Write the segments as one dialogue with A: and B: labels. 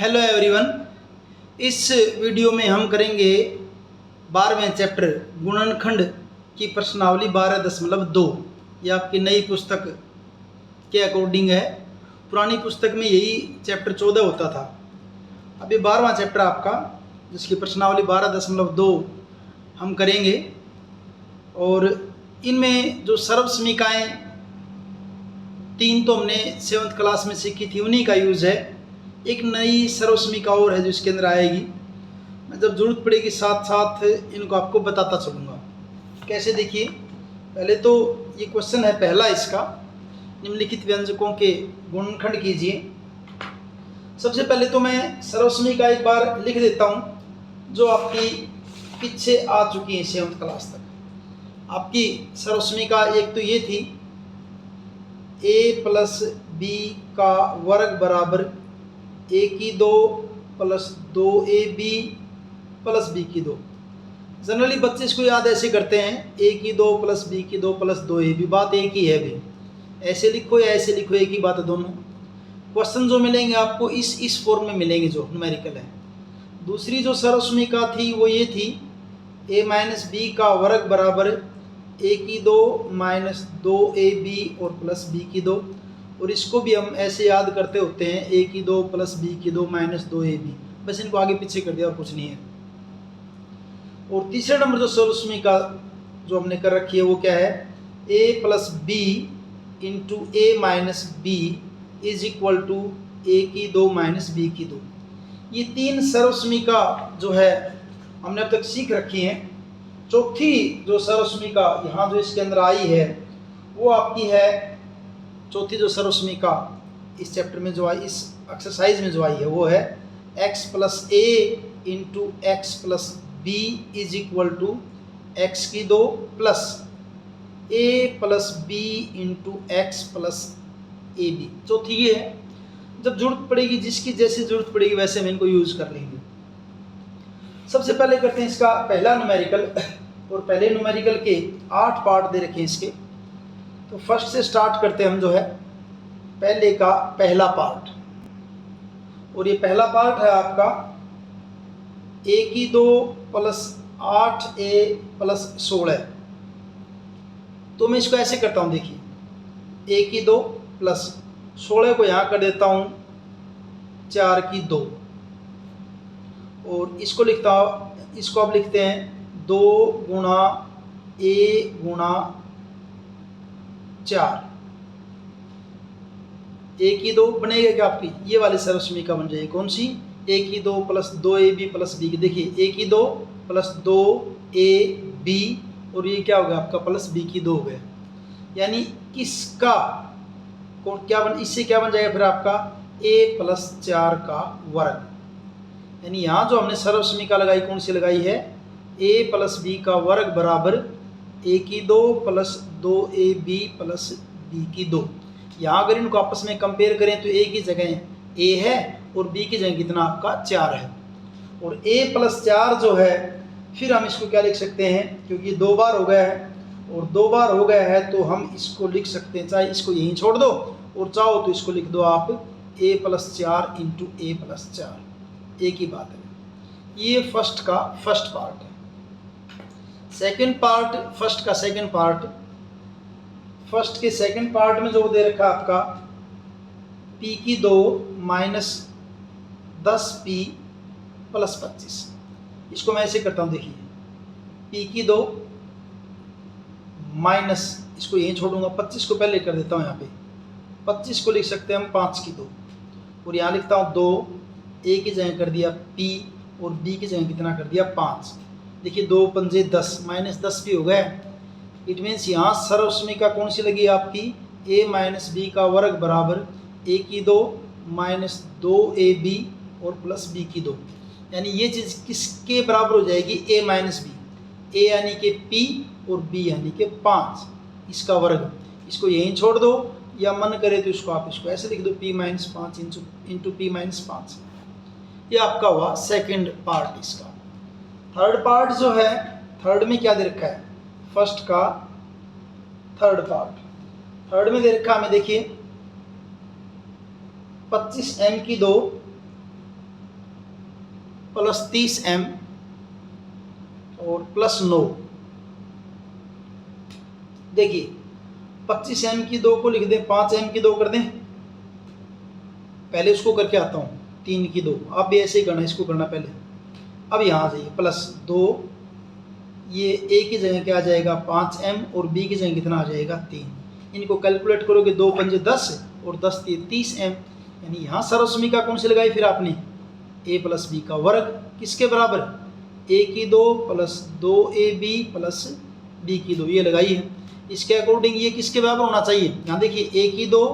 A: Hello everyone. इस video में हम करेंगे 12वें चैप्टर गुणनखंड की प्रश्नावली 12.2। ये आपकी नई पुस्तक के अकॉर्डिंग है। पुरानी पुस्तक में यही चैप्टर 14 होता था। अभी 12वां चैप्टर आपका जिसकी प्रश्नावली 12.2 हम करेंगे। और इनमें जो सर्वसमीकाएँ 3 तो हमने 7th क्लास में सीखी थी, उन्हीं का यूज़ है। एक नई सर्वसमीका और है जो इसके अंदर आएगी। मैं जब जरूरत पड़ेगी साथ साथ इनको आपको बताता चलूँगा। कैसे, देखिए, पहले तो ये क्वेश्चन है पहला इसका, निम्नलिखित व्यंजकों के गुणनखंड कीजिए। सबसे पहले तो मैं सर्वसमीका एक बार लिख देता हूँ जो आपकी पीछे आ चुकी है 7th क्लास तक। आपकी सर्वसमीका एक तो ये थी a प्लस बी का वर्ग बराबर a की 2 प्लस 2ab प्लस b की 2। जनरली बच्चे इसको याद ऐसे करते हैं, a की 2 प्लस b की 2 प्लस 2ab। बात एक ही है भी, ऐसे लिखो या ऐसे लिखो, एक ही बात है दोनों। क्वेश्चन जो मिलेंगे आपको इस फॉर्म में मिलेंगे जो न्यूमेरिकल है। दूसरी जो सर्वसमीका थी वो ये थी a माइनस बी का वर्ग बराबर a की 2 माइनस 2ab और प्लस b की 2। और इसको भी हम ऐसे याद करते होते हैं a की 2 प्लस b की 2 माइनस 2ab। बस इनको आगे पीछे कर दिया और कुछ नहीं है। और तीसरे नंबर जो सर्वसमीका जो हमने कर रखी है वो क्या है, a plus B into A minus B is equal to a की 2 माइनस b की 2। ये 3 सर्वसमीका जो है हमने अब तक सीख रखी हैं। चौथी जो सर्वसमीका यहाँ जो इसके अंदर आई है वो आपकी है, चौथी जो सर्वसमीका इस चैप्टर में जो आई, इस एक्सरसाइज में जो आई है वो है x plus A into X plus B is equal to X की 2 plus a plus B into X plus A B. चौथी ये है, जब जरूरत पड़ेगी, जिसकी जैसी जरूरत पड़ेगी वैसे हम इनको यूज़ कर लेंगे। सबसे पहले करते हैं इसका पहला न्यूमेरिकल। और पहले न्यूमेरिकल के 8 पार्ट दे रखे हैं इसके। तो फर्स्ट से स्टार्ट करते हैं हम जो है पहले का पहला पार्ट। और ये पहला पार्ट है आपका a की 2 प्लस 8a प्लस 16। तो मैं इसको ऐसे करता हूँ, देखिए a की 2 प्लस 16 को यहाँ कर देता हूँ 4 की 2। और इसको लिखता हूँ, इसको आप लिखते हैं 2 गुणा a गुणा 4। a की 2 बनेगा क्या आपकी, ये वाली सर्वसमीका बन जाएगी। कौन सी, a की 2 प्लस 2ab प्लस b की। देखिए a की 2 प्लस 2ab और ये क्या हो गया आपका प्लस b की 2 हो गया। यानी किसका क्या बन, इससे क्या बन जाएगा फिर आपका a प्लस 4 का वर्ग। यानी यहाँ जो हमने सर्वसमीका लगाई कौन सी लगाई है, a प्लस बी का वर्ग बराबर a की 2 प्लस 2ab प्लस b की 2। यहाँ अगर इनको आपस में कंपेयर करें तो a की जगह a है और b की जगह कितना आपका 4 है। और a प्लस 4 जो है फिर हम इसको क्या लिख सकते हैं, क्योंकि 2 बार हो गया है और 2 बार हो गया है तो हम इसको लिख सकते हैं, चाहे इसको यहीं छोड़ दो और चाहो तो इसको लिख दो आप a plus 4 into a plus 4। एक ही बात है। ये फर्स्ट का फर्स्ट पार्ट है। सेकंड पार्ट, फर्स्ट का सेकंड पार्ट, फर्स्ट के सेकंड पार्ट में जो दे रखा आपका p की 2 माइनस 10p प्लस 25। इसको मैं ऐसे करता हूँ, देखिए p की 2 माइनस, इसको यहीं छोड़ूंगा, 25 को पहले कर देता हूँ। यहाँ पे 25 को लिख सकते हैं हम 5 की 2। और यहाँ लिखता हूँ 2, a की जगह कर दिया p और b की जगह कितना कर दिया 5। देखिए 2 पंजे 10 माइनस 10 भी हो गए। इट मीन्स यहाँ सर्वसमीका कौन सी लगी आपकी, a माइनस बी का वर्ग बराबर a की 2 माइनस 2ab और प्लस b की 2। यानी ये चीज़ किसके बराबर हो जाएगी, a माइनस बी, a यानी कि p और b यानी कि 5, इसका वर्ग। इसको यहीं छोड़ दो या मन करे तो इसको आप इसको ऐसे लिख दो p minus 5 into p minus 5। ये आपका हुआ सेकंड पार्ट इसका। थर्ड पार्ट जो है, थर्ड में क्या दे रखा है, फर्स्ट का थर्ड पार्ट। थर्ड में दे रखा हमें, देखिए 25m की 2 प्लस 30m और प्लस 9। देखिए 25m की 2 को लिख दें, 5m की 2 कर दें। पहले उसको करके आता हूँ, 3 की 2। अब भी ऐसे ही करना, इसको करना पहले। अब यहाँ से प्लस 2, ये a की जगह क्या आ जाएगा 5m और b की जगह कितना आ जाएगा 3। इनको कैलकुलेट करोगे 2 पंजे 10 और 10 30m, यानी यहाँ सर्वसमीका कौन सी लगाई फिर आपने, a प्लस बी का वर्ग। किसके बराबर, a की 2 प्लस 2ab प्लस b की 2, ये लगाई है। इसके अकॉर्डिंग ये किसके बराबर होना चाहिए, यहाँ देखिए a की 2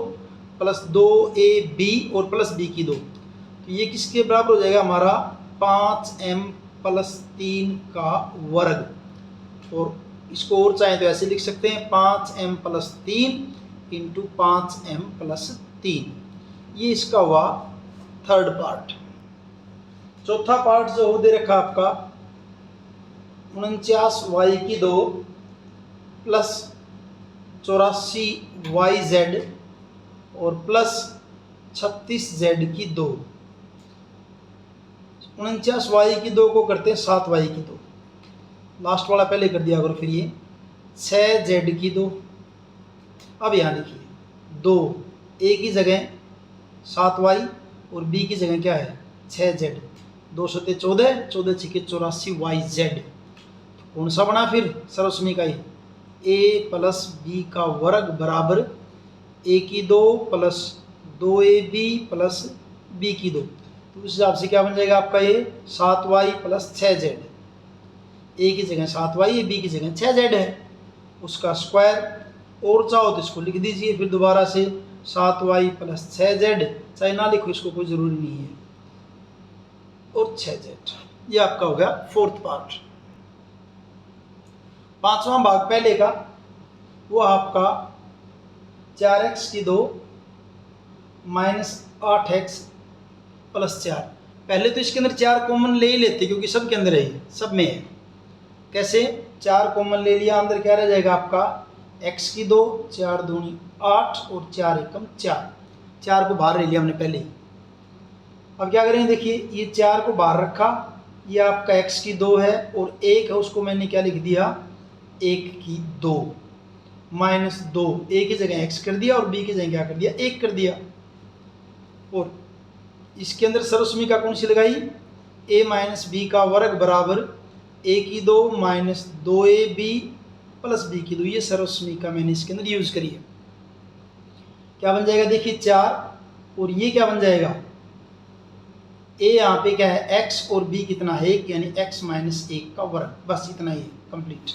A: प्लस 2ab और प्लस b की 2, तो ये किसके बराबर हो जाएगा हमारा 5m प्लस 3 का वर्ग। और इसको और चाहे तो ऐसे लिख सकते हैं 5m plus 3 into 5m plus 3। ये इसका हुआ थर्ड पार्ट। चौथा पार्ट जो हो दे रखा आपका 49y की 2 प्लस 84yz और प्लस 36z की 2। 49y की 2 को करते हैं 7y की 2, लास्ट वाला पहले कर दिया करो। फिर ये 6z की 2। अब यहाँ लिखिए 2 a की जगह 7y और b की जगह क्या है 6z, 2 सते 14, 14 छिके 84yz। कौन सा बना फिर सर्वसमीका, a प्लस b का वर्ग बराबर a की 2 प्लस 2ab प्लस b की 2। तो उस हिसाब से क्या बन जाएगा आपका ये 7y प्लस 6z। a की जगह 7y है, b की जगह 6z है, उसका स्क्वायर। और चाहो तो इसको लिख दीजिए फिर दोबारा से 7y प्लस 6z, चाहे ना लिखो इसको कोई ज़रूरी नहीं है, और 6z। ये आपका हो गया फोर्थ पार्ट। पांचवा भाग पहले का वो आपका 4x की 2 माइनस 8x प्लस 4। पहले तो इसके अंदर 4 कॉमन ले ही लेते क्योंकि सब के अंदर है, सब में है। कैसे, 4 कॉमन ले लिया, अंदर क्या रह जाएगा आपका x की 2, 4 दूनी 8 और 4 एकम 4। 4 को बाहर ले लिया हमने पहले ही। अब क्या करेंगे, देखिए ये 4 को बाहर रखा, ये आपका x की 2 है और 1 है, उसको मैंने क्या लिख दिया 1 की 2 माइनस 2, a की जगह x कर दिया और b की जगह क्या कर दिया 1 कर दिया। और इसके अंदर सर्वसमीका कौन सी लगाई, a माइनस बी का वर्ग बराबर a की 2 माइनस 2ab प्लस b की 2। ये सर्वसमीका मैंने इसके अंदर यूज करी है। क्या बन जाएगा, देखिए 4 और ये क्या बन जाएगा, a यहाँ पे क्या है x और b कितना है 1, यानी x माइनस 1 का वर्ग। बस इतना ही कंप्लीट।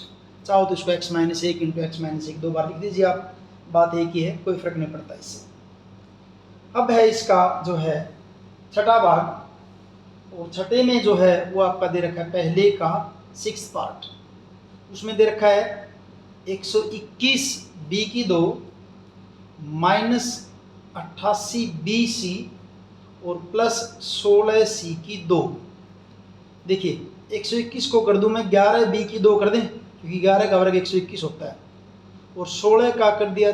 A: चाहो तो इसको x minus 1 into X minus 1 2 बार लिख दीजिए आप, बात एक ही है, कोई फर्क नहीं पड़ता इससे। अब है इसका जो है छठा भाग, और छठे में जो है वो आपका दे रखा है पहले का 6th पार्ट। उसमें दे रखा है 121 b की 2 माइनस 88 bc और प्लस 16 c की 2। देखिए 121 को कर दूं मैं 11 b की 2 कर दें, क्योंकि 11 का वर्ग 121 होता है, और 16 का कर दिया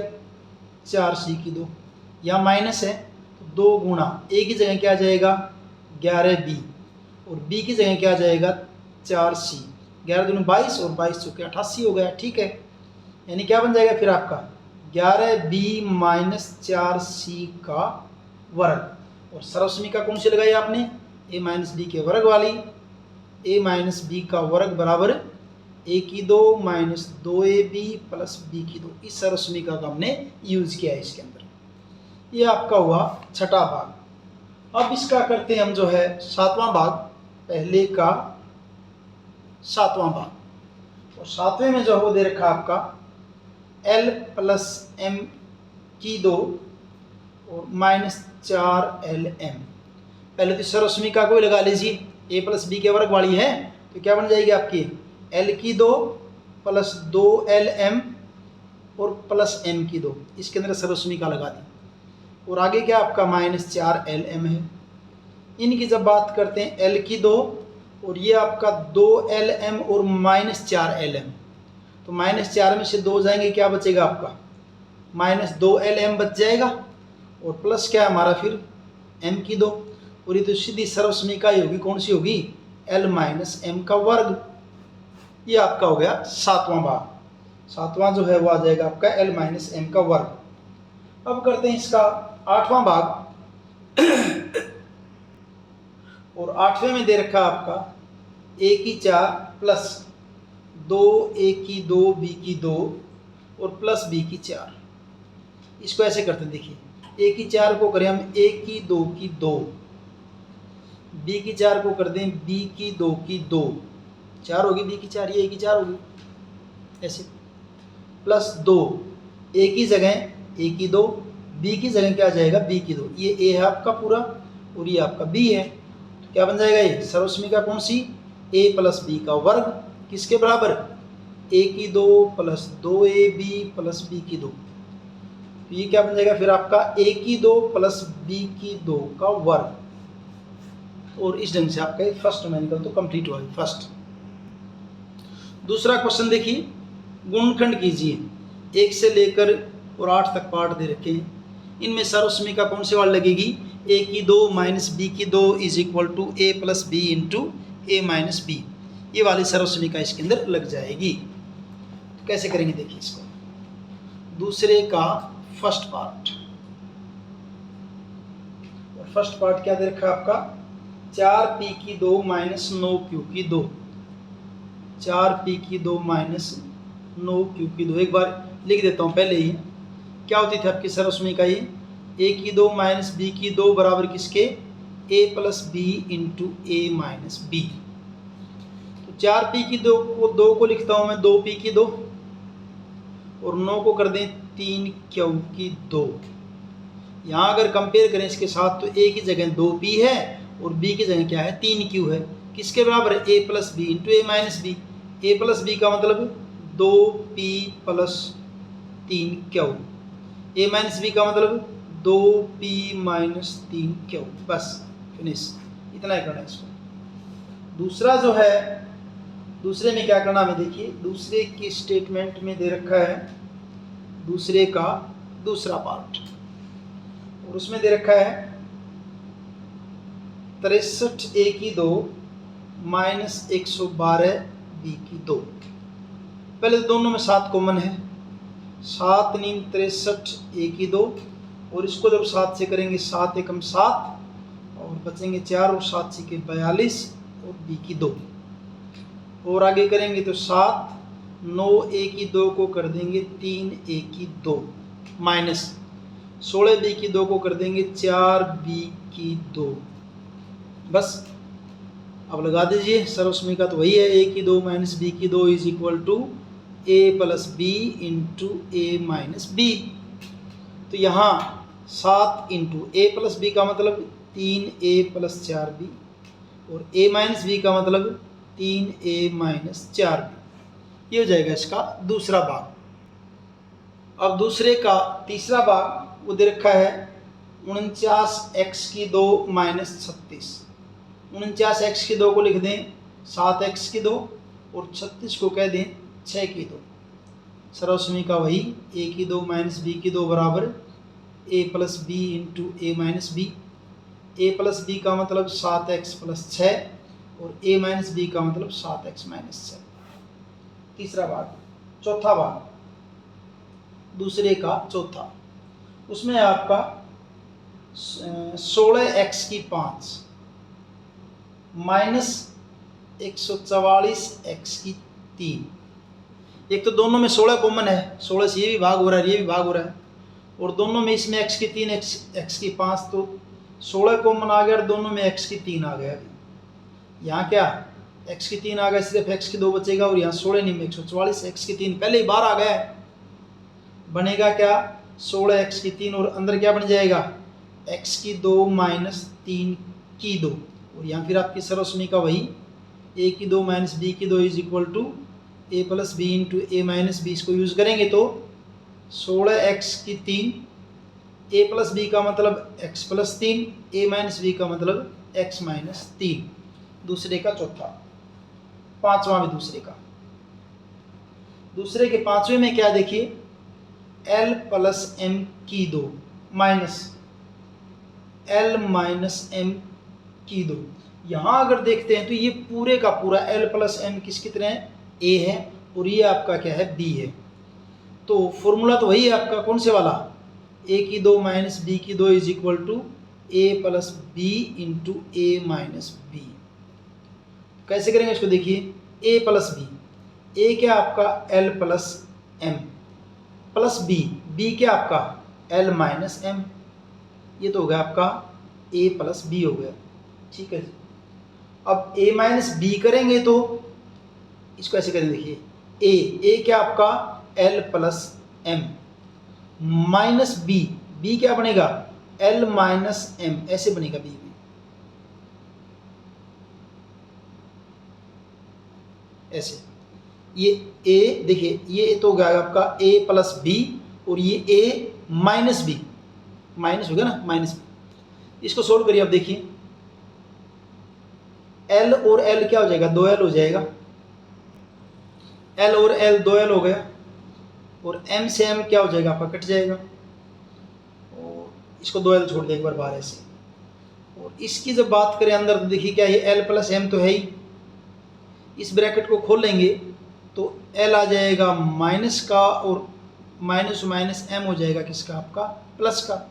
A: 4 c की 2। यहाँ माइनस है तो 2 गुणा a की जगह क्या आ जाएगा 11b और b की जगह क्या आ जाएगा 4c। 11 दूनी 22 और 22 चौके 88 हो गया, ठीक है। यानी क्या बन जाएगा फिर आपका 11b माइनस 4c का वर्ग। और सर्वसमीका कौन सी लगाई आपने, a माइनस बी के वर्ग वाली। a माइनस बी का वर्ग बराबर a की 2 माइनस 2ab प्लस b की 2। इस सर्वसमीका का हमने यूज किया है इसके अंदर। ये आपका हुआ छठा भाग। अब इसका करते हैं हम जो है 7वां भाग, पहले का 7वां भाग। और 7वें में जो हो दे रखा आपका l प्लस m की 2 और माइनस 4lm। पहले तो सर्वसमीका को ही लगा लीजिए, a प्लस बी के वर्ग वाली है, तो क्या बन जाएगी आपकी l की 2 प्लस 2lm और प्लस m की 2। इसके अंदर सर्वसमीका लगा दी। और आगे क्या आपका माइनस 4lm है। इनकी जब बात करते हैं l की 2 और ये आपका 2lm और माइनस 4lm, तो माइनस 4 में से 2 जाएंगे, क्या बचेगा आपका माइनस 2lm बच जाएगा, और प्लस क्या है हमारा फिर m की 2। और ये तो सीधी सर्वसमीका ही होगी, कौन सी होगी L माइनस एम का वर्ग। ये आपका हो गया सातवां भाग। सातवां जो है वो आ जाएगा आपका L माइनस एम का वर्ग। अब करते हैं इसका आठवां भाग। और आठवें में दे रखा आपका a की 4 प्लस 2a की 2 b की 2 और प्लस b की 4। इसको ऐसे करते हैं, देखिए a की 4 को करें हम a की 2 की 2, b की 4 को कर दें b की 2 की 2, 4 होगी b की 4, ये a की 4 होगी, ऐसे प्लस 2 a की जगह a की 2, b की जगह क्या आ जाएगा b की 2। ये a है आपका पूरा और ये आपका b है, तो क्या बन जाएगा ये सर्वसमीका कौन सी, a प्लस b का वर्ग किसके बराबर, a की 2 प्लस 2ab प्लस b की 2। तो ये क्या बन जाएगा फिर आपका a की 2 प्लस b की 2 का वर्ग। और इस ढंग से आपका ये फर्स्ट न्यूमेरिकल तो कंप्लीट हुआ फर्स्ट। दूसरा क्वेश्चन देखिए, गुणनखंड कीजिए, 1 से लेकर और 8 तक पार्ट दे रखे हैं, इनमें सर्वसमीका कौन सी वाली लगेगी, a की 2 माइनस b की 2 is equal to a plus B into A minus B. ये वाली सर्वसमीका इसके अंदर लग जाएगी। तो कैसे करेंगे देखिए इसको, दूसरे का फर्स्ट पार्ट। और फर्स्ट पार्ट क्या दे रखा है आपका, 4p की 2 माइनस 9q की 2, 4p की 2 माइनस 9q की 2। एक बार लिख देता हूँ पहले ही, क्या होती थी आपकी सर्वसमीका ये, a की 2 माइनस b की 2 बराबर किसके, a plus B into A minus B. तो 4p की 2 को लिखता हूँ मैं 2p की 2 और 9 को कर दें 3q की 2। यहाँ अगर कंपेयर करें इसके साथ तो a की जगह 2p है और b की जगह क्या है 3q है, किसके बराबर है a plus B into A minus B. a plus B का मतलब 2p plus 3q, a minus B का मतलब 2p माइनस 3q। बस फिनिश, इतना ही करना है इसको। दूसरा जो है, दूसरे में क्या करना हमें देखिए, दूसरे की स्टेटमेंट में दे रखा है दूसरे का दूसरा पार्ट, और उसमें दे रखा है 63a की 2 माइनस 112 b की 2। पहले दोनों में 7 कॉमन है, 7 नीम 63 a की 2, और इसको जब 7 से करेंगे 7 एकम 7 और बचेंगे 4 और 7 से 42 और b की 2। और आगे करेंगे तो 7 9a की 2 को कर देंगे 3a की 2 माइनस 16b की 2 को कर देंगे 4b की 2। बस अब लगा दीजिए, सर्वसमीका तो वही है, a की 2 माइनस b की 2 is equal to a plus B into A minus B. तो यहाँ 7 इंटू ए प्लस बी का मतलब 3a प्लस 4b और a माइनस बी का मतलब 3a माइनस 4b। ये हो जाएगा इसका दूसरा भाग। अब दूसरे का तीसरा भाग वो दे रखा है 49x की 2 माइनस 36। 49x की 2 को लिख दें 7x की 2 और 36 को कह दें 6 की 2। सर्वसमीका वही, a की 2 माइनस b की 2 बराबर a plus B into A minus B. A plus B का मतलब 7x प्लस 6 और a माइनस बी का मतलब 7x माइनस 6। तीसरा भाग। चौथा भाग, दूसरे का चौथा, उसमें आपका 16x की 5 माइनस 144x की 3। एक तो दोनों में 16 कॉमन है, 16 से ये भी भाग हो रहा है, ये भी भाग हो रहा है, और दोनों में इसमें x की 3 x की 5, तो 16 कॉमन आ गया और दोनों में x की 3 आ गया। यहाँ क्या x की 3 आ गया, सिर्फ x की 2 बचेगा, और यहाँ 16 नहीं में 144, x की 3 पहले ही बाहर आ गया है, बनेगा क्या 16x की 3 और अंदर क्या बन जाएगा x की 2 माइनस 3 की 2। और यहाँ फिर आपकी सर्वसमीका वही, a की 2 माइनस b की 2 is equal to a plus B into A minus B. इसको यूज़ करेंगे तो 16x की 3, a प्लस बी का मतलब x plus 3, a minus B का मतलब x माइनस 3। दूसरे का चौथा। पांचवा में दूसरे का, दूसरे के पांचवें में क्या देखिए, l प्लस m की 2 माइनस l माइनस m की 2। यहाँ अगर देखते हैं तो ये पूरे का पूरा l प्लस m किसकी तरह है, a है, और ये आपका क्या है, b है। तो फॉर्मूला तो वही है आपका, कौन से वाला, a की 2 माइनस b की 2 is equal to a plus B into A minus B. कैसे करेंगे इसको, देखिए a प्लस बी, a क्या आपका l plus m plus b क्या आपका l माइनस m, ये तो हो गया आपका a प्लस बी हो गया, ठीक है। अब a माइनस बी करेंगे तो इसको ऐसे करेंगे, देखिए a क्या आपका l plus m minus b क्या बनेगा l माइनस m, ऐसे बनेगा b भी, ऐसे। ये a देखिए, ये तो हो गया आपका a प्लस बी, और ये a माइनस बी, माइनस हो गया ना, माइनस बी। इसको सोल्व करिए, आप देखिए l और l क्या हो जाएगा, 2l हो जाएगा, l और l 2l हो गया, और m से m क्या हो जाएगा आपका, कट जाएगा, और इसको 2l छोड़ दें एक बार बाहर ऐसे। और इसकी जब बात करें अंदर तो देखिए क्या है, l प्लस m तो है ही, इस ब्रैकेट को खोल लेंगे तो l आ जाएगा माइनस का, और माइनस माइनस m हो जाएगा किसका, आपका प्लस का।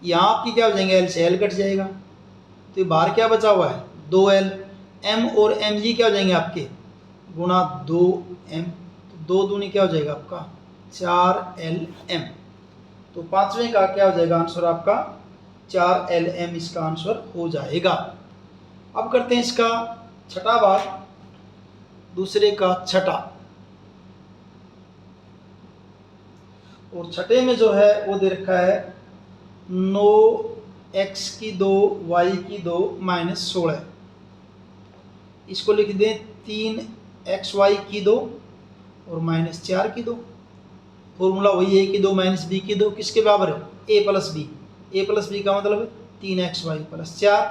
A: यहाँ आपकी क्या हो जाएंगे, l से l कट जाएगा, तो ये बाहर क्या बचा हुआ है, 2l, m और m ये क्या हो जाएंगे आपके, गुणा 2m, तो 2 दूनी क्या हो जाएगा आपका 4lm। तो पांचवें का क्या हो जाएगा आंसर आपका 4lm, इसका आंसर हो जाएगा। अब करते हैं इसका छठा भाग, दूसरे का छठा, और छठे में जो है वो दे रखा है 9x की 2 y की 2 माइनस 16, इसको लिख दें 3xy की 2 और माइनस 4 की 2। फॉर्मूला वही है कि 2 माइनस बी की 2 किसके बराबर है, a plus B, a plus B का मतलब 3xy plus 4,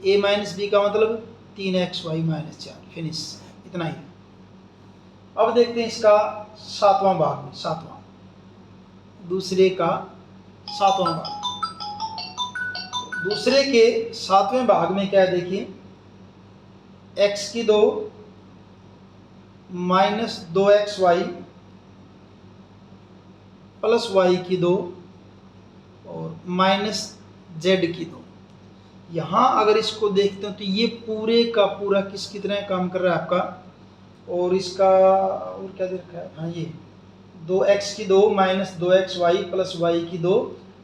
A: a minus B का मतलब 3xy माइनस 4, फिनिश, इतना ही। अब देखते हैं इसका सातवां भाग, सातवां, दूसरे का सातवां भाग। दूसरे के सातवें भाग में क्या है, देखिए x की 2 माइनस 2xy प्लस y की 2 और माइनस z की 2। यहाँ अगर इसको देखते हैं तो ये पूरे का पूरा किसकी तरह काम कर रहा है आपका, और इसका और क्या दे रखा है, हाँ ये 2x की 2 माइनस 2xy प्लस y की 2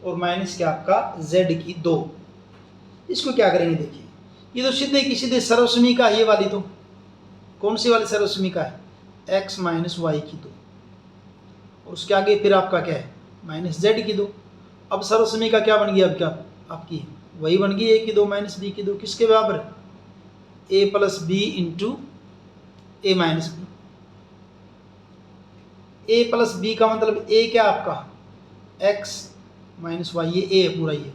A: और माइनस क्या आपका z की 2। इसको क्या करेंगे, देखिए ये तो सीधे की सीधे सर्वसमीका, ये वाली तो कौन सी वाली सर्वसमीका है, x माइनस वाई की 2, और उसके आगे फिर आपका क्या है माइनस z की 2। अब सर्वसमीका क्या बन गई, अब क्या आपकी वही बन गई a की 2 माइनस b की 2, किसके बराबर, a plus B into A minus B. a plus B का मतलब a क्या आपका x माइनस वाई, ये a है पूरा, ये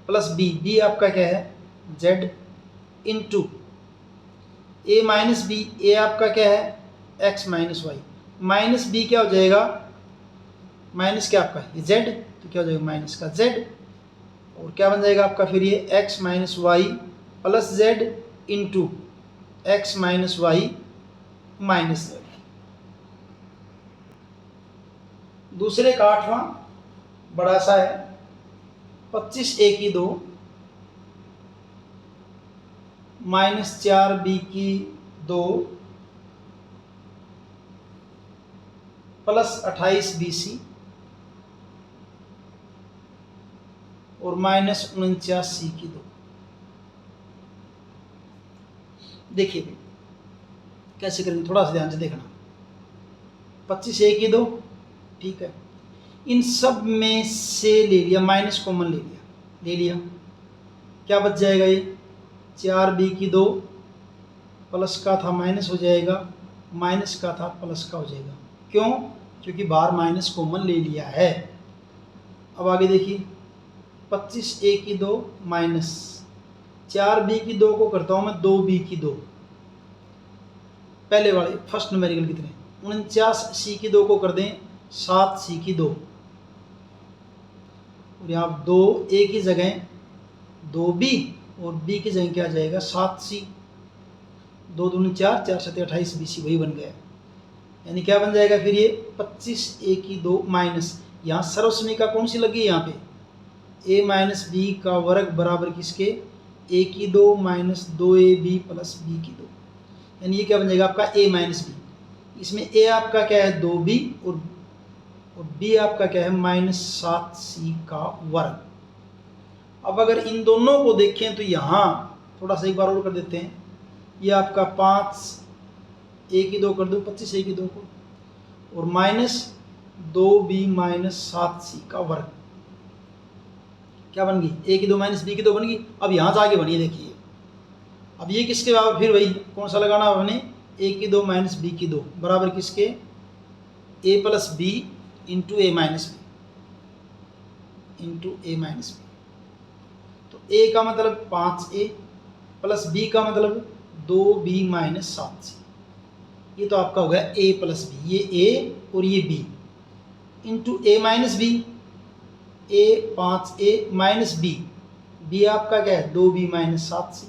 A: प्लस b आपका क्या है z into a minus B, a आपका क्या है x minus Y, minus b क्या हो जाएगा, माइनस क्या आपका ये z, तो क्या हो जाएगा माइनस का z, और क्या बन जाएगा आपका फिर ये x minus Y plus z into X minus Y minus z। दूसरे का आठवां बड़ा सा है 25a की 2 माइनस 4b की 2 प्लस 28bc और माइनस 49c की 2। देखिए कैसे करेंगे, थोड़ा सा ध्यान से देखना। 25a की 2, ठीक है, इन सब में से ले लिया, माइनस कॉमन ले लिया, क्या बच जाएगा, ये 4b की 2 प्लस का था माइनस हो जाएगा, माइनस का था प्लस का हो जाएगा, क्यों, क्योंकि बाहर माइनस कॉमन ले लिया है। अब आगे देखिए 25a की 2 माइनस 4b की 2 को करता हूँ मैं 2b की 2, पहले वाले फर्स्ट न्यूमेरिकल कितने, 49c की 2 को कर दें 7c की 2, और यहाँ 2a की जगह 2b और बी की जगह क्या आ जाएगा 7c, 2 दूनी 4, 4 7 28, BC वही बन गया। यानी क्या बन जाएगा फिर ये 25a² माइनस, यहाँ सर्वसमीका कौन सी लगी है यहाँ पे, a माइनस बी का वर्ग बराबर किसके a² minus 2ab plus b²। यानी ये क्या बन जाएगा आपका a माइनस बी, इसमें a आपका क्या है 2b और b आपका क्या है -7c का वर्ग। अब अगर इन दोनों को देखें तो यहाँ थोड़ा सा एक बार और कर देते हैं, ये आपका 5a² कर दूँ 25a² को, और -2b माइनस 7c का वर्ग, क्या बन गई a² माइनस b² बन गई। अब यहाँ से आगे बनी देखिए, अब ये किसके बराबर, फिर वही कौन सा लगाना हमने a² माइनस b² बराबर किसके a plus B into a minus B. तो a का मतलब 5a प्लस b का मतलब 2b माइनस 7c, ये तो आपका हो गया a प्लस बी, ये a और ये b into a minus B, a 5a minus b आपका क्या है 2b माइनस 7c,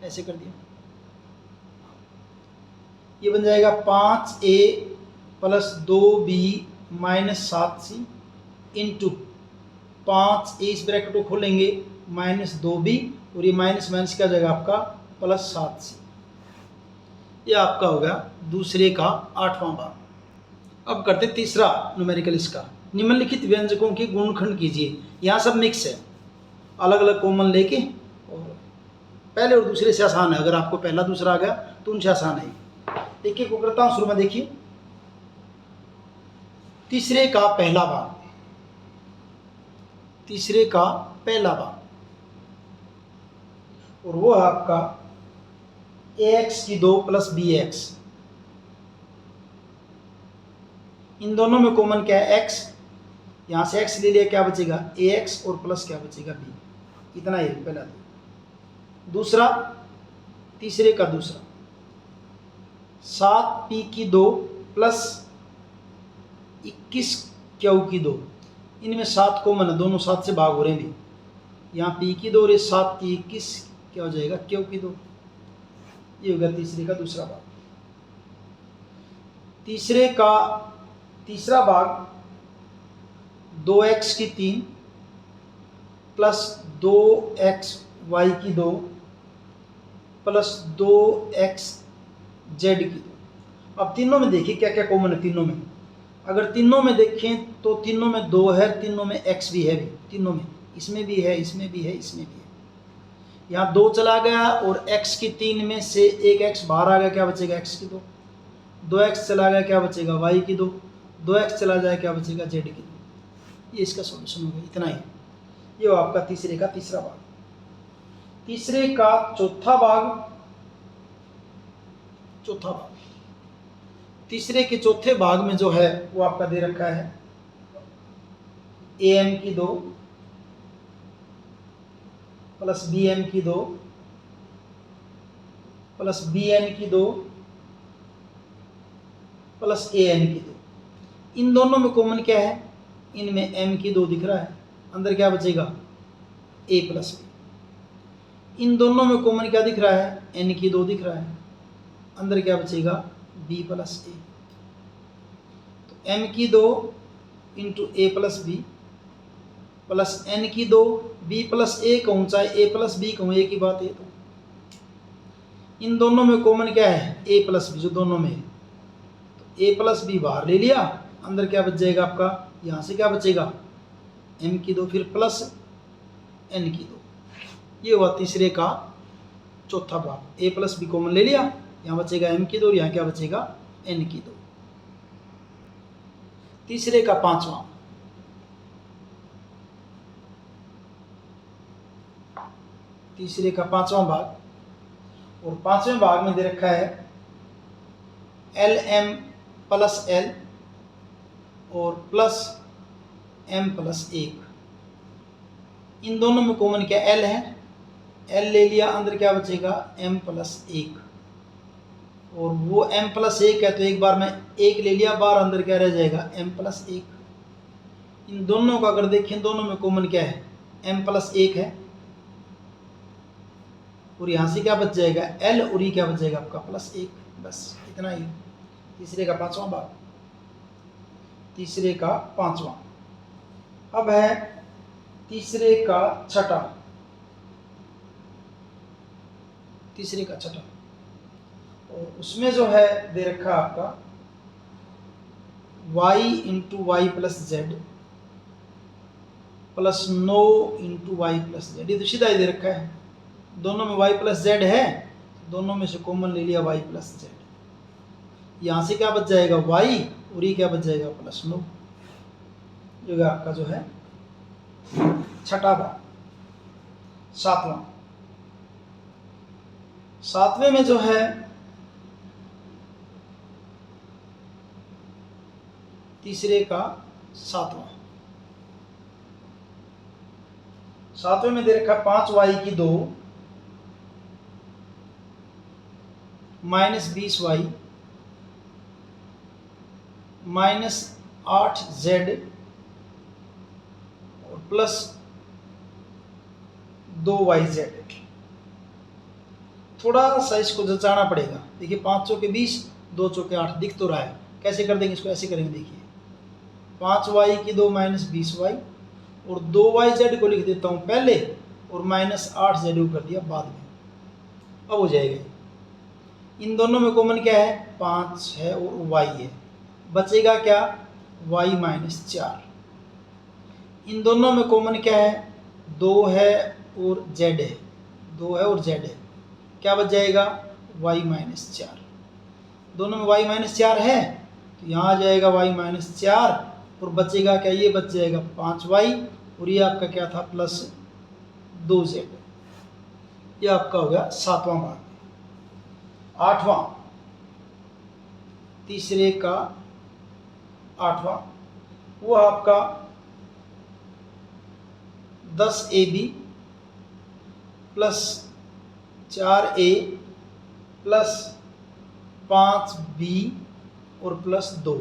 A: ऐसे कर दिया। ये बन जाएगा 5a plus 2b minus 7c into 5a, इस ब्रैकेट को खोलेंगे माइनस 2b, और ये माइनस माइनस क्या जाएगा आपका प्लस 7c। ये आपका हो गया दूसरे का 8वां भाग। अब करते तीसरा न्यूमेरिकल इसका, निम्नलिखित व्यंजकों के गुणनखंड कीजिए। यहाँ सब मिक्स है, अलग अलग कॉमन लेके, और पहले और दूसरे से आसान है, अगर आपको पहला दूसरा आ गया तो उनसे आसान है। एक एक को करता हूँ शुरू में। देखिए तीसरे का पहला भाग, तीसरे का पहला भाग, और वो है आपका ax² प्लस bx। इन दोनों में कॉमन क्या है x, यहाँ से x ले लिया, क्या बचेगा ax और प्लस क्या बचेगा b, इतना ही पहला। दूसरा, तीसरे का दूसरा 7p² प्लस 21q²। इनमें 7 कॉमन है, दोनों 7 से भाग हो रहे हैं भी, यहाँ p² और ये 7 की 21 क्या हो जाएगा q²। ये होगा तीसरे का दूसरा भाग। तीसरे का तीसरा भाग 2x³ plus 2xy² plus 2xz²। अब तीनों में देखिए क्या क्या कॉमन है तीनों में। अगर तीनों में देखें तो तीनों में 2 है, तीनों में x भी है, भी तीनों में, इसमें भी है, इसमें भी है, इसमें भी है। यहाँ 2 चला गया और x की 3 में से एक x बाहर आ गया, क्या बचेगा x²। 2x चला गया, क्या बचेगा y²। 2x चला जाए, क्या बचेगा z²। ये इसका सॉल्यूशन हो गया, इतना ही। ये हो आपका तीसरे का तीसरा भाग। तीसरे का चौथा भाग, चौथा भाग, तीसरे के चौथे भाग में जो है वो आपका दे रखा है am² plus bm² plus bn² plus an²। इन दोनों में कॉमन क्या है, इनमें m² दिख रहा है, अंदर क्या बचेगा a प्लस b। इन दोनों में कॉमन क्या दिख रहा है, n² दिख रहा है, अंदर क्या बचेगा b प्लस a। तो m² into a plus b plus n² b plus a कहूँ चाहे a प्लस b कहूँ, एक ही बात है। तो इन दोनों में कॉमन क्या है a प्लस b, जो दोनों में है, तो a प्लस b बाहर ले लिया, अंदर क्या बच जाएगा आपका, यहाँ से क्या बचेगा m² फिर प्लस n²। ये हुआ तीसरे का चौथा भाग। a प्लस b कॉमन ले लिया, यहाँ बचेगा m² और यहाँ क्या बचेगा n²। तीसरे का पांचवा, तीसरे का पांचवा भाग, और पांचवें भाग में दे रखा है lm प्लस l और प्लस m प्लस 1। इन दोनों में कॉमन क्या l है, l ले लिया, अंदर क्या बचेगा m प्लस 1, और वो m प्लस 1 है तो एक बार में 1 ले लिया बाहर, अंदर क्या रह जाएगा m प्लस 1। इन दोनों का अगर देखें, दोनों में कॉमन क्या है m प्लस 1 है, और यहाँ से क्या बच जाएगा L, और ये क्या बच जाएगा आपका +1। बस इतना ही। तीसरे का पांचवा भाग, तीसरे का पांचवा। अब है तीसरे का छठा, तीसरे का छठा, और उसमें जो है दे रखा आपका y × y + z + 9 × y + z। ये तो सीधा ही दे रखा है, दोनों में y + z है, दोनों में से कॉमन ले लिया y + z। यहाँ से क्या बच जाएगा y, और ये क्या बच जाएगा +9। ये आपका जो है छठा भाग। सातवां, सातवें में जो है तीसरे का सातवां, सातवें में दे रखा 5y की 2 -20y -8z और +2yz। थोड़ा सा इसको जचाना पड़ेगा। देखिए 5 चौके 20, 2 चौके 8 दिख तो रहा है। कैसे कर देंगे इसको, ऐसे करेंगे। देखिए 5y की 2 -20y और 2yz को लिख देता हूँ पहले और -8z को कर दिया बाद में। अब हो जाएगा। इन दोनों में कॉमन क्या है, 5 है और y है, बचेगा क्या y -4। इन दोनों में कॉमन क्या है, 2 है और z है, 2 है और z है, क्या बच जाएगा y -4। दोनों में y -4 है तो यहाँ आ जाएगा y -4 और बचेगा क्या, ये बच जाएगा 5y और ये आपका क्या था +2z। ये आपका हो गया सातवां भाग। आठवां, तीसरे का आठवां, वो आपका 10ab + 4a + 5b और +2।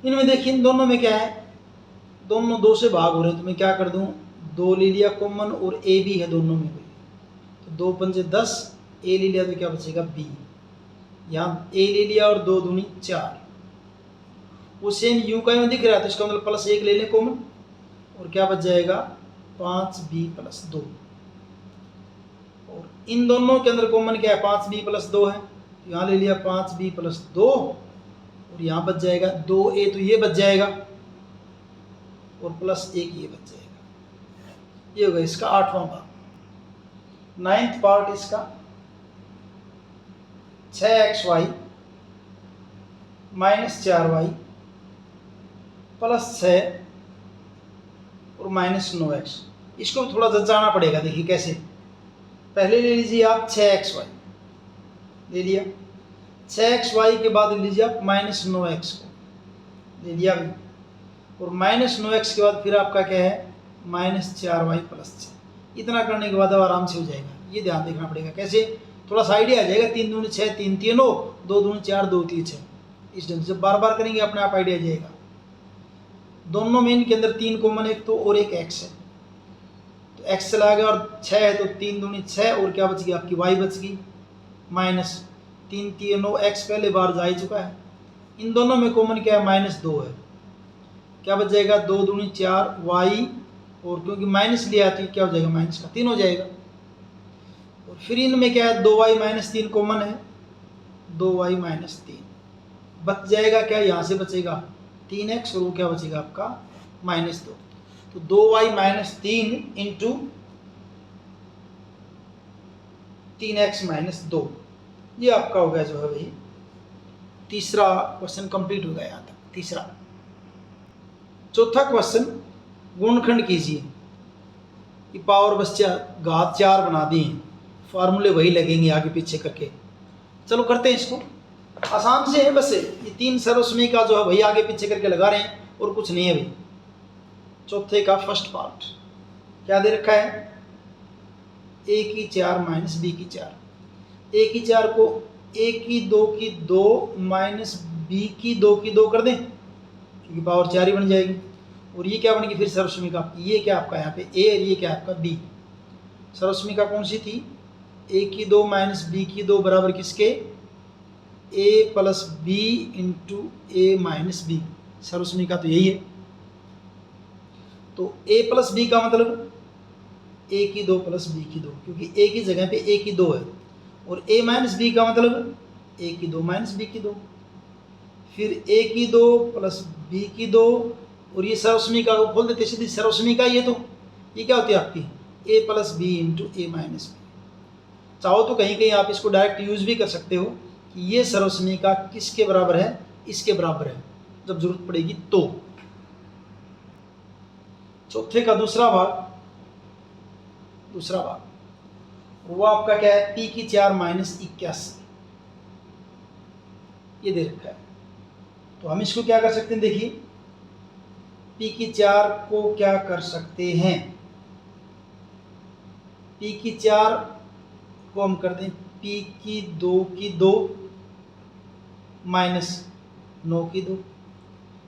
A: इनमें देखिए इन दोनों में क्या है, दोनों 2 से भाग हो रहे हैं तो मैं क्या कर दूं, 2 ले लिया कॉमन और a भी है दोनों में, तो 2 पंजे 10, a ले लिया तो क्या बचेगा b, यहाँ a ले लिया और 2 दूनी 4। वो सेम यूं का यूं दिख रहा है तो इसका मतलब +1 ले लें कॉमन और क्या बच जाएगा 5b + 2। और इन दोनों के अंदर कॉमन क्या है, 5b + 2 है, यहाँ ले लिया 5b + 2 और यहाँ बच जाएगा 2a, तो ये बच जाएगा और +1 ये बच जाएगा। ये होगा इसका आठवां भाग। 9th पार्ट इसका 6xy -4y +6 और -9x। इसको थोड़ा जचाना पड़ेगा। देखिए कैसे, पहले ले लीजिए आप 6xy ले लिया, 6xy के बाद ले लीजिए आप -9x को ले लिया और -9x के बाद फिर आपका क्या है -4y + 6। इतना करने के बाद अब आराम से हो जाएगा। ये ध्यान देखना पड़ेगा कैसे, थोड़ा सा आइडिया आ जाएगा। 3 दूनी 6, 3 3 9, 2 दूनी 4, 2 3 6। इस ढंग से बार बार करेंगे अपने आप आइडिया आ जाएगा। दोनों में इनके अंदर 3 कॉमन, एक तो और एक x है, तो x चला गया और 6 है तो 3 दूनी 6 और क्या बच गई आपकी y बच गई -3 3 9, x पहले बार जा ही चुका है। इन दोनों में कॉमन क्या है -2 है, क्या बच जाएगा 2 दूनी 4 y और क्योंकि माइनस लिया तो क्या हो जाएगा -3 हो जाएगा। और फिर इनमें क्या है 2y -3 कॉमन है, 2y -3 बच जाएगा क्या, यहाँ से बचेगा 3x और वो क्या बचेगा आपका -2। तो 2y -3 इंटू 3x -2, ये आपका हो गया जो है भाई तीसरा क्वेश्चन कंप्लीट हो गया यहाँ तक। तीसरा, चौथा क्वेश्चन गुणनखंड कीजिए। ये पावर बस घात 4 बना दी हैं, फार्मूले वही लगेंगे आगे पीछे करके। चलो करते हैं इसको, आसान से है। बस ये 3 सर्वसमय का जो है वही आगे पीछे करके लगा रहे हैं और कुछ नहीं है भाई। चौथे का फर्स्ट पार्ट क्या दे रखा है, a की 4 - b की 4। a की 4 को a की 2 की 2 b की 2 की 2 कर दें क्योंकि पावर 4 ही बन जाएगी। और ये क्या बनेगी फिर सर्वसमय का, ये क्या आपका यहाँ पे a और ये क्या आपका b। सर्वसमीका कौन सी थी? ए की 2 माइनस बी की 2 बराबर किसके? ए plus B into A minus B. सर्वसमीका तो यही है। तो ए प्लस बी का मतलब ए की 2 प्लस बी की 2, क्योंकि ए की जगह पे ए की 2 है। और ए माइनस बी का मतलब ए की 2 माइनस बी की 2, फिर ए की 2 प्लस बी की 2, और ये सर्वसमीका को खोल देते सीधी सर्वसमीका। ये तो ये क्या होती है आपकी? ए plus B into A minus B. चाहो तो कहीं कहीं आप इसको डायरेक्ट यूज भी कर सकते हो कि ये सर्वसमीका किसके बराबर है? इसके बराबर है, जब जरूरत पड़ेगी तो। चौथे का दूसरा भाग वो आपका क्या है? पी की 4 माइनस 81, ये दे रखा है। तो हम इसको क्या कर सकते हैं? देखिए, पी की 4 को क्या कर सकते हैं? पी की 4 को हम कर दें पी की 2 माइनस 9 की 2।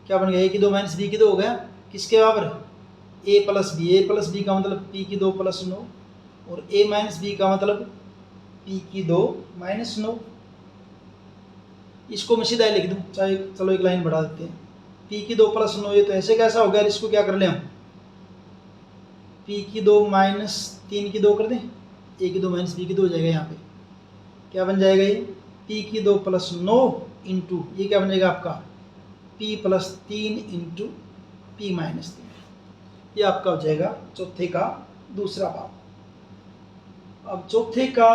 A: क्या बन गया? ए की 2 माइनस बी की 2 हो गया। किसके बराबर? ए plus B. A plus B का मतलब पी की 2 प्लस 9, और ए माइनस बी का मतलब पी की 2 माइनस 9। इसको मैं सीधा लिख दूं, चाहे चलो एक लाइन बढ़ा देते हैं। पी की 2 प्लस 9, ये तो ऐसे कैसा हो गया? इसको क्या कर लें हम? पी की 2 माइनस 3 की 2 कर दें, ए की 2 माइनस बी की 2 हो जाएगा। यहाँ पे क्या बन जाएगा? ये पी की 2 प्लस 9 इंटू ये क्या बन जाएगा आपका? P plus 3 into P minus 3। ये आपका हो जाएगा चौथे का दूसरा भाग। अब चौथे का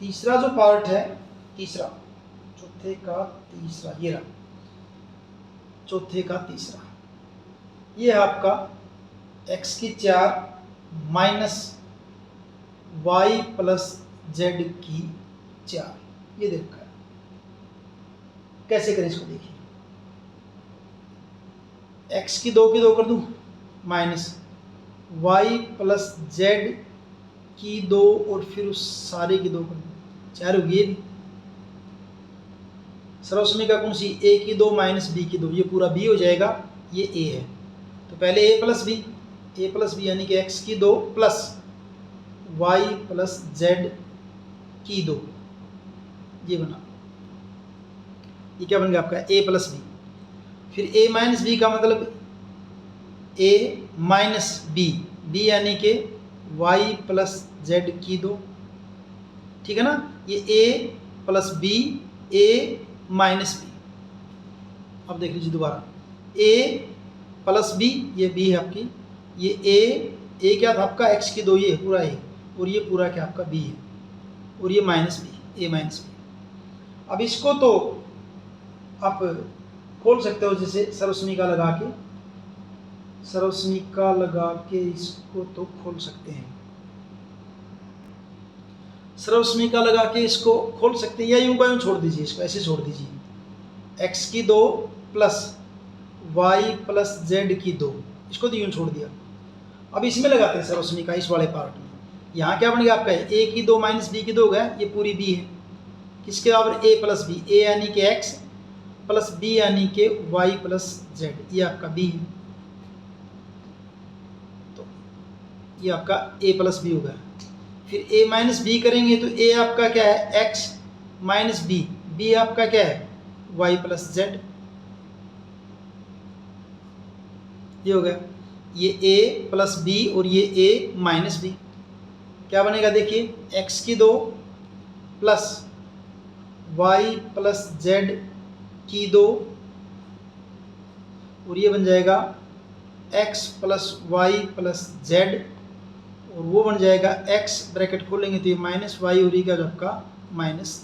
A: तीसरा जो पार्ट है, चौथे का तीसरा, ये रहा चौथे का तीसरा। ये है आपका x की 4 माइनस वाई प्लस जेड की 4, ये देखा है। कैसे करें इसको? देखिए, x की 2 कर दूं माइनस वाई प्लस जेड की 2, और फिर उस सारे की 2 कर दूं, 4 होगी। ये भी सर्वसमीका कौन सी? ए की 2 माइनस बी की 2, ये पूरा बी हो जाएगा, ये ए है। तो पहले ए प्लस बी यानी कि x की 2 प्लस वाई प्लस जेड की 2, ये बना। ये क्या बन गया आपका? ए प्लस बी। फिर ए माइनस बी का मतलब ए माइनस बी यानी कि वाई प्लस जेड की 2, ठीक है ना? ये ए प्लस बी, ए माइनस बी। अब देख लीजिए दोबारा, ए प्लस बी, ये बी है आपकी, ये ए क्या था आपका? x की 2, ये पूरा ए, और ये पूरा क्या आपका? बी है, और ये माइनस बी, ए माइनस बी। अब इसको तो आप खोल सकते हो, जैसे सर्वसमीका लगा के इसको तो खोल सकते हैं। सर्वसमीका लगा के इसको खोल सकते हैं, या यूं का यूं छोड़ दीजिए, इसको ऐसे छोड़ दीजिए। x की 2 प्लस वाई प्लस जेड की 2, इसको तो यूं छोड़ दिया। अब इसमें लगाते हैं सर्वसमीका, इस वाले पार्ट में। यहाँ क्या बन गया आपका? ए की 2 माइनस बी की 2 हो गया, ये पूरी बी है। किसके बराबर? ए प्लस बी। ए यानी कि x प्लस बी यानी कि वाई प्लस जेड, ये आपका बी है। तो ये आपका ए प्लस बी होगा। फिर ए माइनस बी करेंगे तो ए आपका क्या है? x माइनस बी आपका क्या है? वाई प्लस जेड, ये हो गया। ये a प्लस बी और ये a माइनस बी, क्या बनेगा? देखिए, x की 2 प्लस वाई प्लस जेड की 2, और ये बन जाएगा x plus Y plus Z, और वो बन जाएगा x, ब्रैकेट खोलेंगे तो ये माइनस वाई, और ये क्या आपका? Minus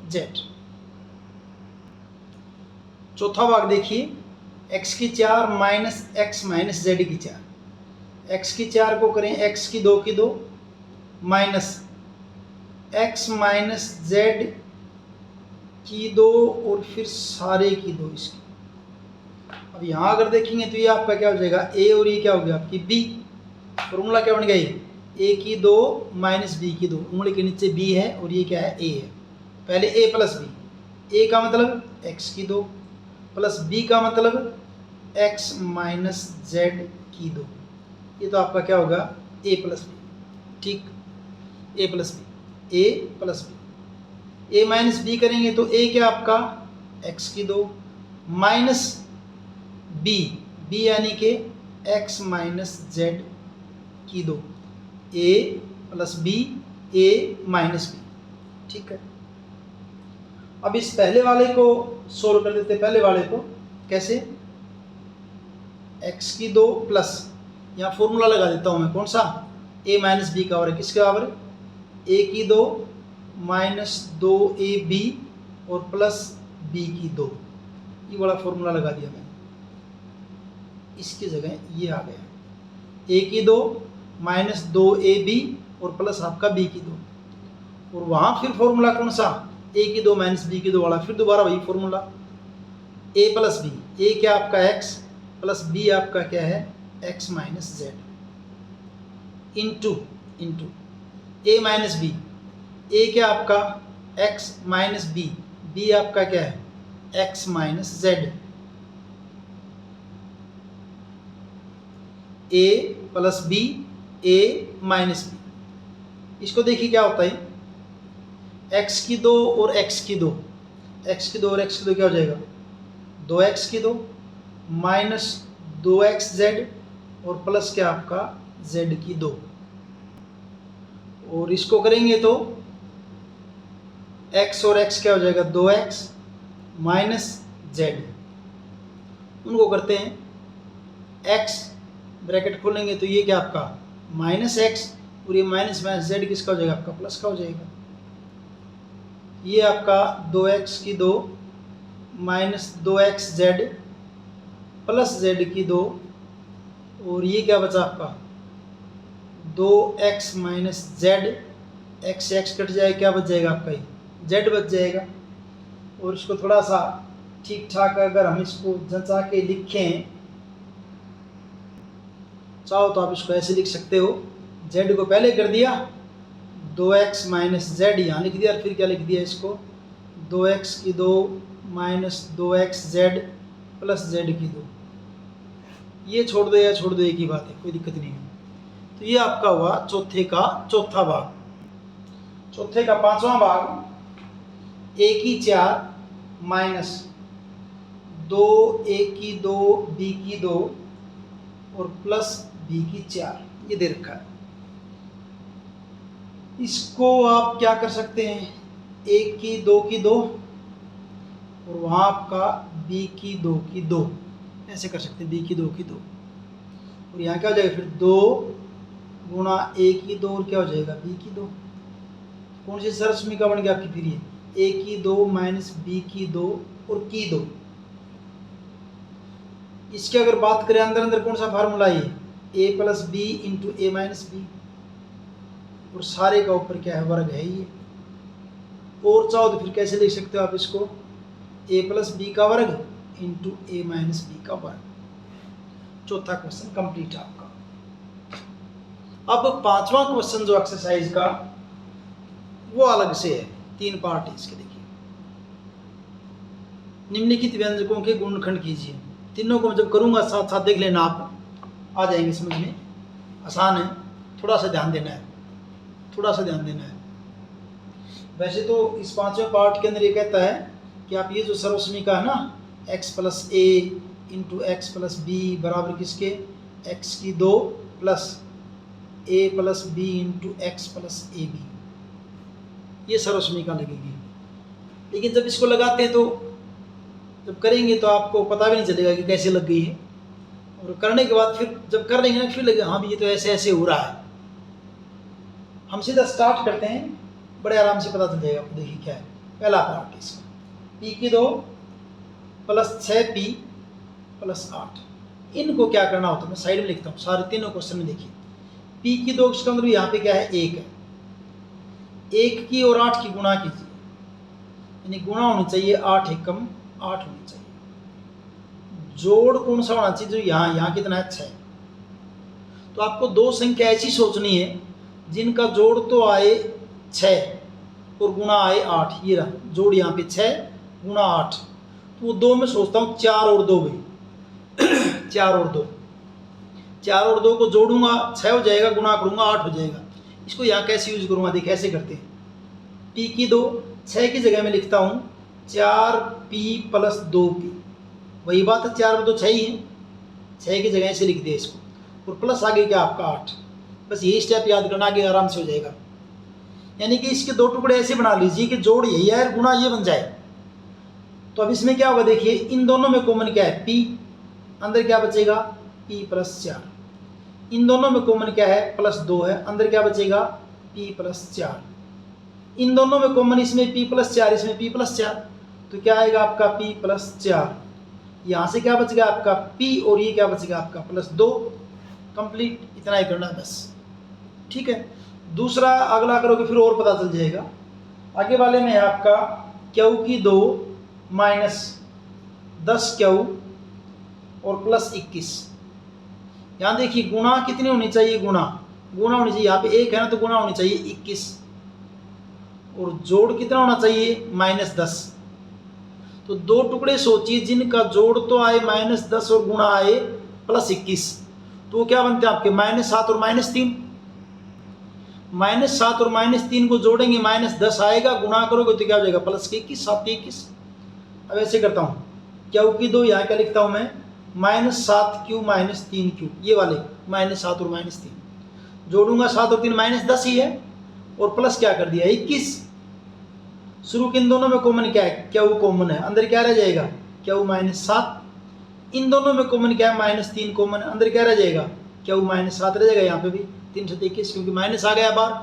A: Z. चौथा भाग देखिए, x की 4 माइनस x माइनस जेड की 4। x की 4 को करें x की 2 माइनस x माइनस जेड की 2, और फिर सारे की 2 इसकी। अब यहाँ अगर देखेंगे तो ये आपका क्या हो जाएगा? a, और ये क्या हो गया आपकी? b। फॉर्मूला क्या बन गई? a की 2 माइनस b की 2, उंगली के नीचे b है, और ये क्या है? a है। पहले a प्लस बी, a का मतलब x की 2 प्लस b का मतलब x माइनस जेड की 2, ये तो आपका क्या होगा? a प्लस बी, ठीक। ए प्लस बी, ए माइनस बी करेंगे तो ए क्या आपका एक्स की 2 माइनस बी यानी कि एक्स माइनस जेड की 2, ए प्लस बी ए माइनस बी। ठीक है, अब इस पहले वाले को सोल्व कर देते हैं। पहले वाले को कैसे, एक्स की 2 प्लस, यहाँ फॉर्मूला लगा देता हूँ मैं, कौन सा, ए माइनस बी का बराबर किसके बराबर, ए की 2 माइनस 2ab और प्लस बी की 2, ये वाला फॉर्मूला लगा दिया मैंने। इसकी जगह ये आ गया, ए की 2 माइनस 2ab और प्लस आपका बी की 2, और वहाँ फिर फॉर्मूला कौन सा, ए की 2 माइनस बी की 2 वाला, फिर दोबारा वही फॉर्मूला, ए प्लस बी, ए क्या आपका एक्स प्लस बी आपका क्या है x minus Z into A minus B, ए क्या आपका एक्स माइनस बी आपका क्या है एक्स माइनस जेड, ए प्लस बी ए माइनस बी। इसको देखिए क्या होता है, एक्स की 2 और एक्स की 2, एक्स की 2 और एक्स की 2 क्या हो जाएगा 2x की 2 माइनस 2x जेड और प्लस क्या आपका z की 2, और इसको करेंगे तो x और x क्या हो जाएगा 2x माइनस z, उनको करते हैं x ब्रैकेट खोलेंगे तो ये क्या आपका माइनस x और ये माइनस माइनस z किसका हो जाएगा आपका प्लस का हो जाएगा, ये आपका 2x की 2 minus 2x Z plus z की 2, और ये क्या बचा आपका 2x minus Z, x x cut जाएगा क्या बच जाएगा आपका ये z बच जाएगा। और इसको थोड़ा सा ठीक ठाक अगर हम इसको जंचा के लिखें, चाहो तो आप इसको ऐसे लिख सकते हो, z को पहले कर दिया 2x माइनस जेड यहाँ लिख दिया, और फिर क्या लिख दिया इसको 2x की 2 minus 2x Z plus Z की 2, ये छोड़ दो या छोड़ दो एक ही बात है, कोई दिक्कत नहीं है। तो ये आपका हुआ चौथे का चौथा भाग। चौथे का पांचवा भाग, ए की 4 माइनस 2 ए की 2 बी की 2 और प्लस बी की 4, ये दे रखा है। इसको आप क्या कर सकते हैं, ए की 2 की 2 और वहाँ आपका बी की 2 की 2, ऐसे कर सकते हैं, बी की 2 की 2, और यहाँ क्या हो जाएगा फिर 2 गुणा ए की 2 और क्या हो जाएगा बी की 2, कौन सी सरस्मिका बन गया आपकी फिर ये ए की 2 माइनस बी की 2 और की 2। इसकी अगर बात करें अंदर अंदर कौन सा फार्मूला है, ए plus B into A minus B, और सारे का ऊपर क्या है वर्ग है ये, और चाहो तो फिर कैसे लिख सकते हो आप इसको ए प्लस बी का वर्ग इंटू ए माइनस बी का वर्ग। चौथा क्वेश्चन कंप्लीट है आपका। अब पांचवा क्वेश्चन जो एक्सरसाइज का वो अलग से है, 3 पार्ट है इसके। देखिए, निम्नलिखित व्यंजकों के गुणनखंड कीजिए। तीनों को जब करूंगा साथ साथ देख लेना, आप आ जाएंगे समझ में, आसान है, थोड़ा सा ध्यान देना है, थोड़ा सा ध्यान देना है। वैसे तो इस पांचवें पार्ट के अंदर ये कहता है कि आप ये जो सर्वसमीका है ना x plus A into X plus B बराबर किसके x की 2 plus A plus B into X plus A B, ये सर्वसमीका लगेगी। लेकिन जब इसको लगाते हैं तो जब करेंगे तो आपको पता भी नहीं चलेगा कि कैसे लग गई है, और करने के बाद फिर जब कर लेंगे ना फिर लगेगा हाँ भी ये तो ऐसे ऐसे हो रहा है। हम सीधा स्टार्ट करते हैं, बड़े आराम से पता चल जाएगा आपको। देखिए क्या है पहला पार्ट इसका, पी की 2 प्लस 6p प्लस 8, इनको क्या करना होता है मैं साइड में लिखता हूँ सारे तीनों क्वेश्चन में। देखिए पी की 2 इसका मतलब यहाँ पे क्या है 1 है, 1 की और 8 की गुणा कीजिए, यानी गुणा होनी चाहिए 8 एकम 8 होनी चाहिए। जोड़ कौन सा होना चाहिए, जो यहाँ कितना है 6। तो आपको 2 संख्या ऐसी सोचनी है जिनका जोड़ तो आए 6 और गुणा आए 8। ये रहा जोड़ यहाँ पे 6 गुणा 8, तो वो 2 में सोचता हूँ 4 और 2 भाई 4 और 2 को जोड़ूंगा 6 हो जाएगा, गुणा करूंगा 8 हो जाएगा। इसको यहाँ कैसे यूज करूँगा, देखिए ऐसे करते हैं। पी की 2 6 की जगह में लिखता हूँ 4p + 2p। वही बात है, 4 में तो 6 ही है, 6 की जगह से लिख दिया इसको, और प्लस आगे क्या आपका 8। बस यही स्टेप याद करना, आगे आराम से हो जाएगा। यानी कि इसके 2 टुकड़े ऐसे बना लीजिए कि जोड़ यही है और गुणा ये बन जाए। तो अब इसमें क्या होगा, देखिए इन दोनों में कॉमन क्या है, p, अंदर क्या बचेगा p + 4। इन दोनों में कॉमन क्या है, +2 है, अंदर क्या बचेगा p + 4। इन दोनों में कॉमन इसमें p + 4, इसमें p + 4, तो क्या आएगा आपका p + 4। यहाँ से क्या बच गया आपका p, और ये क्या बचेगा आपका +2। कंप्लीट, इतना ही करना बस, ठीक है। दूसरा अगला करोगे फिर और पता चल जाएगा। आगे वाले में है आपका q की 2 - 10q और +21। यहाँ देखिए गुणा कितनी होनी चाहिए, गुणा होनी चाहिए, यहाँ पे 1 है ना, तो गुणा होनी चाहिए 21, और जोड़ कितना होना चाहिए -10। तो 2 टुकड़े सोचिए जिनका जोड़ तो आए -10 और गुणा आए +21, तो क्या बनते हैं आपके -7 और -3। -7 और -3 को जोड़ेंगे -10 आएगा, गुणा करोगे तो क्या हो जाएगा +21, 7 21। अब ऐसे करता हूँ, q की 2 यहाँ क्या लिखता हूँ मैं -7q - 3q, ये वाले -7 और -3 जोड़ूंगा, 7 और 3 -10 ही है, और प्लस क्या कर दिया 21। शुरू के इन दोनों में कॉमन क्या है, q कॉमन है, अंदर क्या रह जाएगा q -7। इन दोनों में कॉमन क्या है -3 कॉमन है, अंदर क्या रह जाएगा q -7 रह जाएगा। यहाँ पे भी 3 7 21, क्योंकि माइनस आ गया बाहर।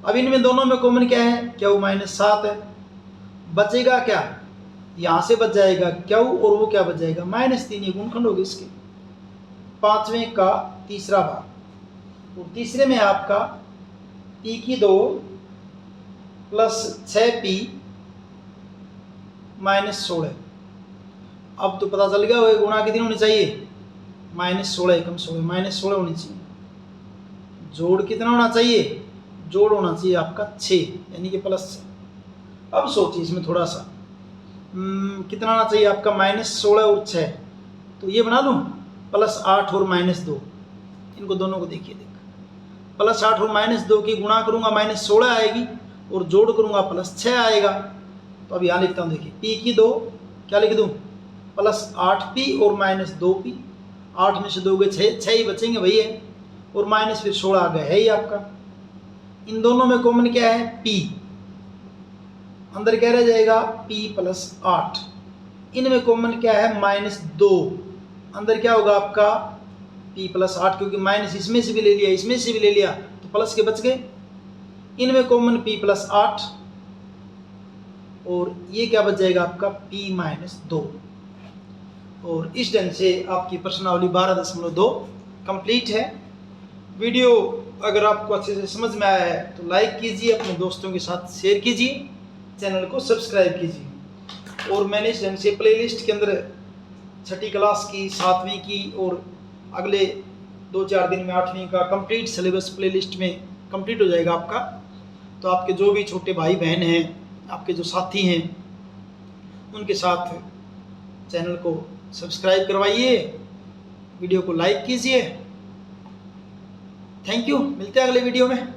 A: अब इनमें दोनों में कॉमन क्या है, q -7 है, बचेगा क्या, यहाँ से बच जाएगा q, और वो क्या बच जाएगा -3, ये गुणखंड होगी इसके। पांचवें का तीसरा भाग, और तीसरे में आपका p की 2 + 6p - 16। अब तो पता चल गया वो गुणा कितनी होनी चाहिए, -16 एकम 16, -16 होनी चाहिए। जोड़ कितना होना चाहिए, जोड़ होना चाहिए आपका 6, यानी कि +6। अब सोचिए इसमें थोड़ा सा कितना होना चाहिए आपका -16 और 6, तो ये बना लूँ +8 और -2, इनको दोनों को देखिए, +8 और -2 की गुणा करूँगा -16 आएगी, और जोड़ करूँगा +6 आएगा। तो अब यहाँ लिखता हूँ, देखिए p की 2 क्या लिख दूँ +8p और -2p, 8 में से 2 गए 6 ही बचेंगे वही है, और माइनस फिर 16 आ गया है ही आपका। इन दोनों में कॉमन क्या है p, अंदर क्या रह जाएगा p + 8। इनमें कॉमन क्या है -2, अंदर क्या होगा आपका p + 8, क्योंकि माइनस इसमें से भी ले लिया इसमें से भी ले लिया, तो प्लस के बच गए। इनमें कॉमन p + 8, और ये क्या बच जाएगा आपका p - 2। और इस ढंग से आपकी प्रश्नावली 12.2 कंप्लीट है। वीडियो अगर आपको अच्छे से समझ में आया है तो लाइक कीजिए, अपने दोस्तों के साथ शेयर कीजिए, चैनल को सब्सक्राइब कीजिए। और मैंने इस ढंग से प्लेलिस्ट के अंदर 6ठी क्लास की, 7वीं की, और अगले 2-4 दिन में 8वीं का कंप्लीट सिलेबस प्लेलिस्ट में कंप्लीट हो जाएगा आपका। तो आपके जो भी छोटे भाई बहन हैं, आपके जो साथी हैं, उनके साथ चैनल को सब्सक्राइब करवाइए, वीडियो को लाइक कीजिए। थैंक यू, मिलते हैं अगले वीडियो में।